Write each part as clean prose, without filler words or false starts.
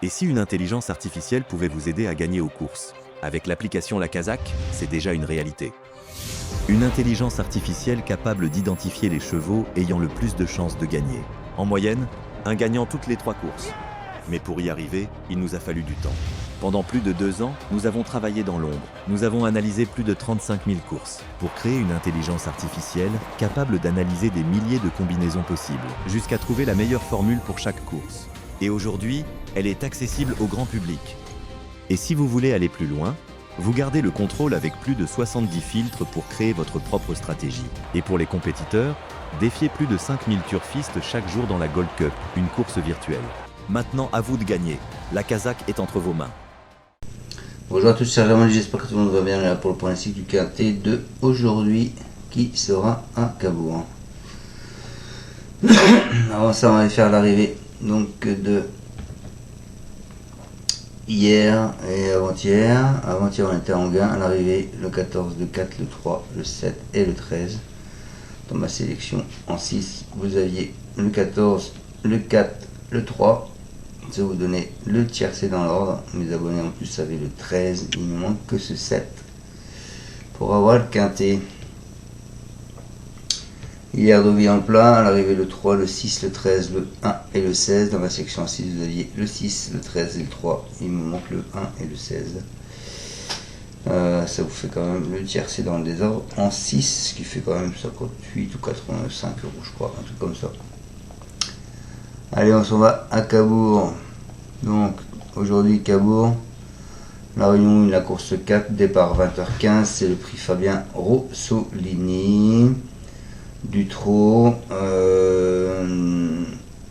Et si une intelligence artificielle pouvait vous aider à gagner aux courses? Avec l'application La Kazakh, c'est déjà une réalité. Une intelligence artificielle capable d'identifier les chevaux ayant le plus de chances de gagner. En moyenne, un gagnant toutes les 3 courses. Mais pour y arriver, il nous a fallu du temps. Pendant plus de 2 ans, nous avons travaillé dans l'ombre. Nous avons analysé plus de 35 000 courses pour créer une intelligence artificielle capable d'analyser des milliers de combinaisons possibles, jusqu'à trouver la meilleure formule pour chaque course. Et aujourd'hui, elle est accessible au grand public. Et si vous voulez aller plus loin, vous gardez le contrôle avec plus de 70 filtres pour créer votre propre stratégie. Et pour les compétiteurs, défiez plus de 5000 turfistes chaque jour dans la Gold Cup, une course virtuelle. Maintenant, à vous de gagner. La Kazakh est entre vos mains. Bonjour à tous, c'est Germain, j'espère que tout le monde va bien. Là pour le pronostic du quintet de aujourd'hui qui sera à Cabourg. Avant ça, on va aller faire l'arrivée donc de hier et avant-hier. Avant-hier, on était en gain à l'arrivée le 14, le 4, le 3, le 7 et le 13. Dans ma sélection en 6, vous aviez le 14, le 4, le 3. Je vais vous donner le tiercé dans l'ordre. Mes abonnés en plus avaient le 13. Il ne manque que ce 7 pour avoir le quintet. Hier, Deauville en plat. À l'arrivée, le 3, le 6, le 13, le 1 et le 16. Dans ma section 6, vous aviez le 6, le 13 et le 3. Il me manque le 1 et le 16. Ça vous fait quand même le tiercé dans le désordre en 6, ce qui fait quand même 58 ou 85 euros, je crois, un truc comme ça. Allez, on s'en va à Cabourg. Donc, aujourd'hui, Cabourg, la Réunion 1, la course 4, départ 20h15, c'est le prix Fabien Rossolini. Du trot,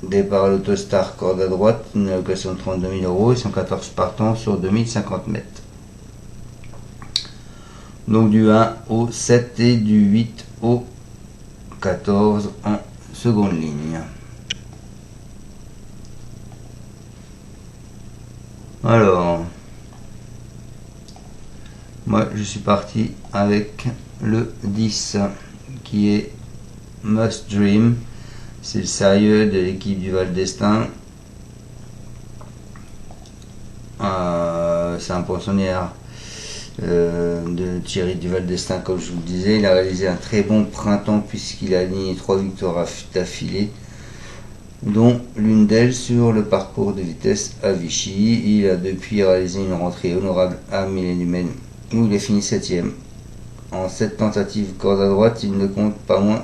départ à l'Autostar, corde à droite, une allocation de 32 000 euros, ils sont 14 partants sur 2050 mètres. Donc du 1 au 7 et du 8 au 14 en seconde ligne. Alors, moi je suis parti avec le 10 qui est Must Dream. C'est le sérieux de l'équipe du Val d'Estaing. C'est un pensionnaire de Thierry du Val d'Estaing, comme je vous le disais. Il a réalisé un très bon printemps puisqu'il a aligné 3 victoires d'affilée, dont l'une d'elles sur le parcours de vitesse à Vichy. Il a depuis réalisé une rentrée honorable à Millennium où il a fini 7ème. En 7 tentatives corde à droite, il ne compte pas moins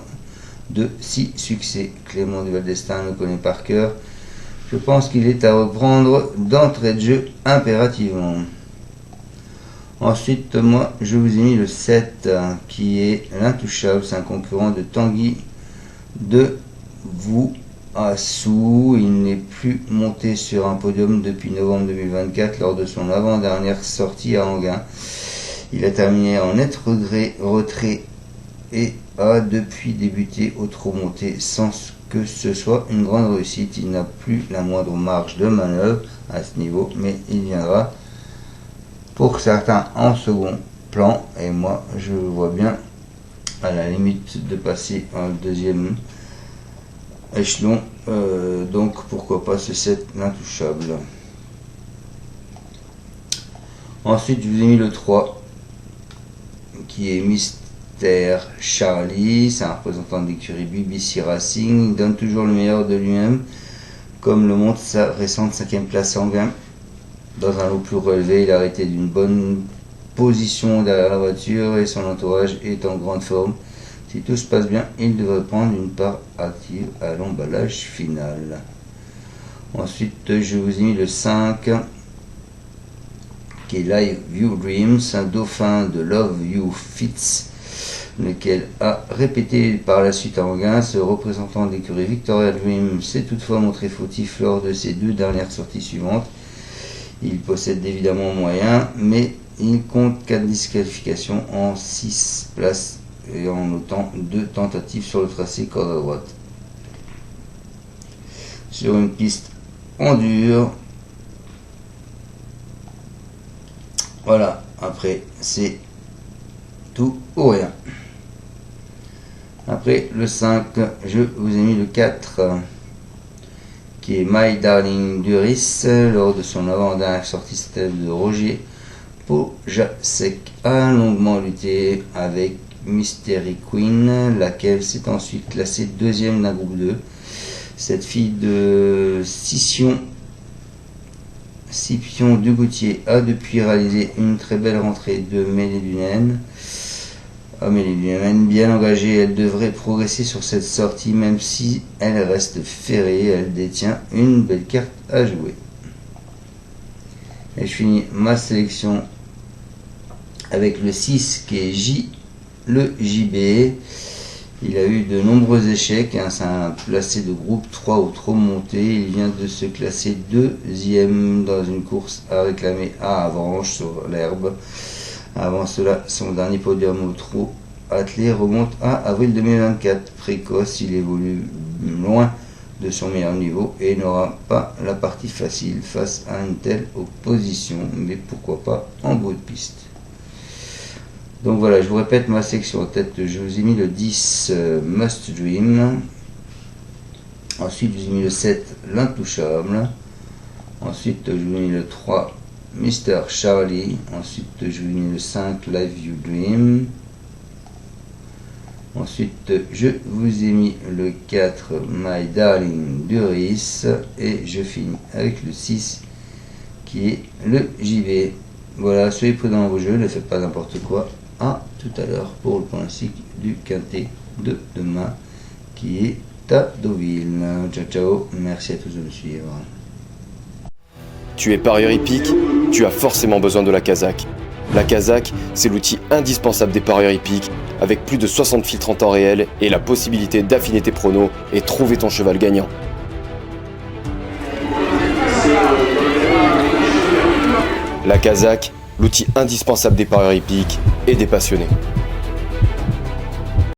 de 6 succès. Clément du Val d'Estaing le connaît par cœur. Je pense qu'il est à reprendre d'entrée de jeu impérativement. Ensuite, moi, je vous ai mis le 7 qui est l'intouchable. C'est un concurrent de Tanguy de Vouassou. Il n'est plus monté sur un podium depuis novembre 2024 lors de son avant-dernière sortie à Anguin. Il a terminé en net retrait et a depuis débuté au trot monté sans que ce soit une grande réussite. Il n'a plus la moindre marge de manœuvre à ce niveau, mais il viendra pour certains en second plan, et moi je vois bien à la limite de passer en deuxième échelon, donc pourquoi pas ce 7 l'intouchable. Ensuite je vous ai mis le 3 qui est Mystère Charlie. C'est un représentant de l'écurie BBC Racing. Il donne toujours le meilleur de lui-même, comme le montre sa récente 5ème place en gain. Dans un lot plus relevé, il a arrêté d'une bonne position derrière la voiture et son entourage est en grande forme. Si tout se passe bien, il devrait prendre une part active à l'emballage final. Ensuite, je vous ai mis le 5 qui est Live View Dreams, un dauphin de Love You Fits, lequel a répété par la suite à Anguin. Ce représentant de l'écurie Victoria Dream s'est toutefois montré fautif lors de ses 2 dernières sorties suivantes. Il possède évidemment moyens, mais il compte 4 disqualifications en 6 places et en notant 2 tentatives sur le tracé corde à droite. Sur une piste en dur. Voilà, après c'est tout ou rien. Après le 5, je vous ai mis le 4 qui est My Darling Duris. Lors de son avant-dernière sortie, c'était de Roger Pojasek a longuement lutté avec Mystery Queen, laquelle s'est ensuite classée deuxième d'un groupe 2. Cette fille de Scipion Dugoutier a depuis réalisé une très belle rentrée de mêlée du naine. Amélie Dunaine, bien engagée, elle devrait progresser sur cette sortie, même si elle reste ferrée, elle détient une belle carte à jouer. Et je finis ma sélection avec le 6 qui est le JB. Il a eu de nombreux échecs, hein, c'est un placé de groupe 3 ou trop monté. Il vient de se classer deuxième dans une course à réclamer à Avranches sur l'herbe. Avant cela, son dernier podium au trot attelé remonte à avril 2024. Précoce, il évolue loin de son meilleur niveau et n'aura pas la partie facile face à une telle opposition, mais pourquoi pas en bout de piste. Donc voilà, je vous répète ma section en tête. Je vous ai mis le 10 Must Dream. Ensuite, je vous ai mis le 7 L'Intouchable. Ensuite, je vous ai mis le 3 Mr. Charlie. Ensuite, je vous ai mis le 5 Live You Dream. Ensuite, je vous ai mis le 4 My Darling Duris. Et je finis avec le 6 qui est le JB. Voilà, soyez prudents dans vos jeux, ne faites pas n'importe quoi. À tout à l'heure pour le pronostic du quintet de demain qui est à Deauville. Ciao ciao, merci à tous de me suivre. Tu es parieur hippique, tu as forcément besoin de la Kazakh. La Kazakh, c'est l'outil indispensable des parieurs hippiques, avec plus de 60 filtres en temps réel et la possibilité d'affiner tes pronos et trouver ton cheval gagnant. La Kazakh, l'outil indispensable des parieurs hippiques et des passionnés.